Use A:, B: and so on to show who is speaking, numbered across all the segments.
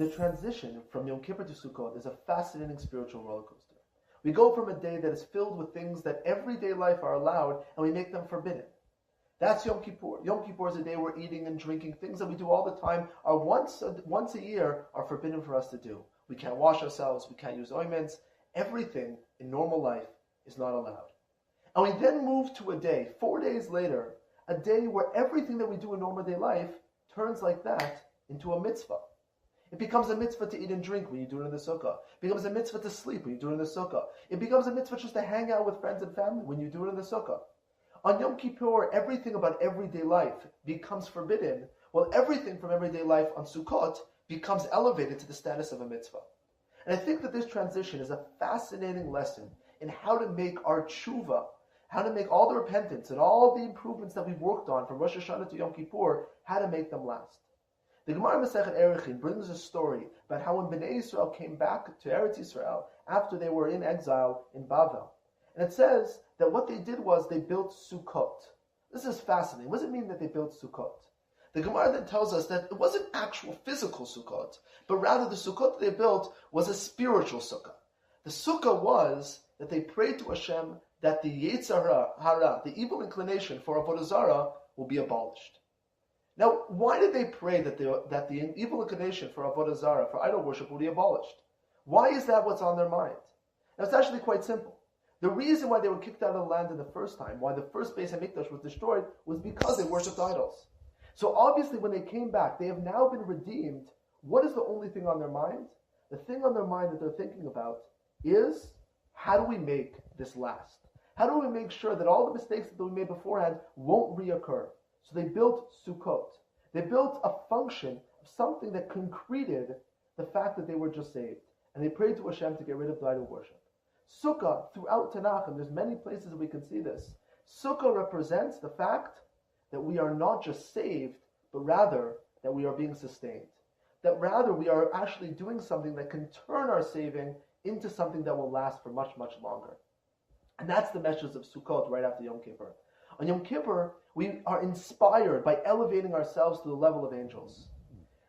A: The transition from Yom Kippur to Sukkot is a fascinating spiritual roller coaster. We go from a day that is filled with things that everyday life are allowed, and we make them forbidden. That's Yom Kippur. Yom Kippur is a day we're eating and drinking. Things that we do all the time are once a year are forbidden for us to do. We can't wash ourselves. We can't use ointments. Everything in normal life is not allowed. And we then move to a day, 4 days later, a day where everything that we do in normal day life turns like that into a mitzvah. It becomes a mitzvah to eat and drink when you do it in the sukkah. It becomes a mitzvah to sleep when you do it in the sukkah. It becomes a mitzvah just to hang out with friends and family when you do it in the sukkah. On Yom Kippur, everything about everyday life becomes forbidden, while everything from everyday life on Sukkot becomes elevated to the status of a mitzvah. And I think that this transition is a fascinating lesson in how to make our tshuva, how to make all the repentance and all the improvements that we've worked on from Rosh Hashanah to Yom Kippur, how to make them last. The Gemara Masechet Erechim brings a story about how when Bnei Yisrael came back to Eretz Yisrael after they were in exile in Bavel. And it says that what they did was they built Sukkot. This is fascinating. What does it mean that they built Sukkot? The Gemara then tells us that it wasn't actual physical Sukkot, but rather the Sukkot they built was a spiritual Sukkah. The Sukkah was that they prayed to Hashem that the Yetzer Hara, the evil inclination for Avodah Zarah, will be abolished. Now, why did they pray that the evil inclination for Avodah Zarah, for idol worship, will be abolished? Why is that what's on their mind? Now, it's actually quite simple. The reason why they were kicked out of the land in the first time, why the first Beis HaMikdash was destroyed, was because they worshipped idols. So obviously when they came back, they have now been redeemed. What is the only thing on their mind? The thing on their mind that they're thinking about is, how do we make this last? How do we make sure that all the mistakes that we made beforehand won't reoccur? So they built Sukkot. They built a function of something that concreted the fact that they were just saved. And they prayed to Hashem to get rid of the idol worship. Sukkah, throughout Tanakh, and there's many places we can see this, Sukkah represents the fact that we are not just saved, but rather that we are being sustained. That rather we are actually doing something that can turn our saving into something that will last for much, much longer. And that's the message of Sukkot right after Yom Kippur. On Yom Kippur, we are inspired by elevating ourselves to the level of angels.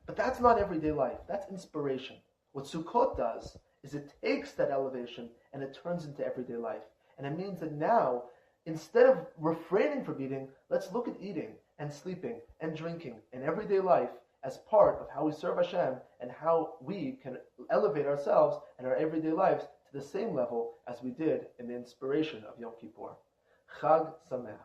A: But that's not everyday life. That's inspiration. What Sukkot does is it takes that elevation and it turns into everyday life. And it means that now, instead of refraining from eating, let's look at eating and sleeping and drinking in everyday life as part of how we serve Hashem and how we can elevate ourselves and our everyday lives to the same level as we did in the inspiration of Yom Kippur. Chag Sameach.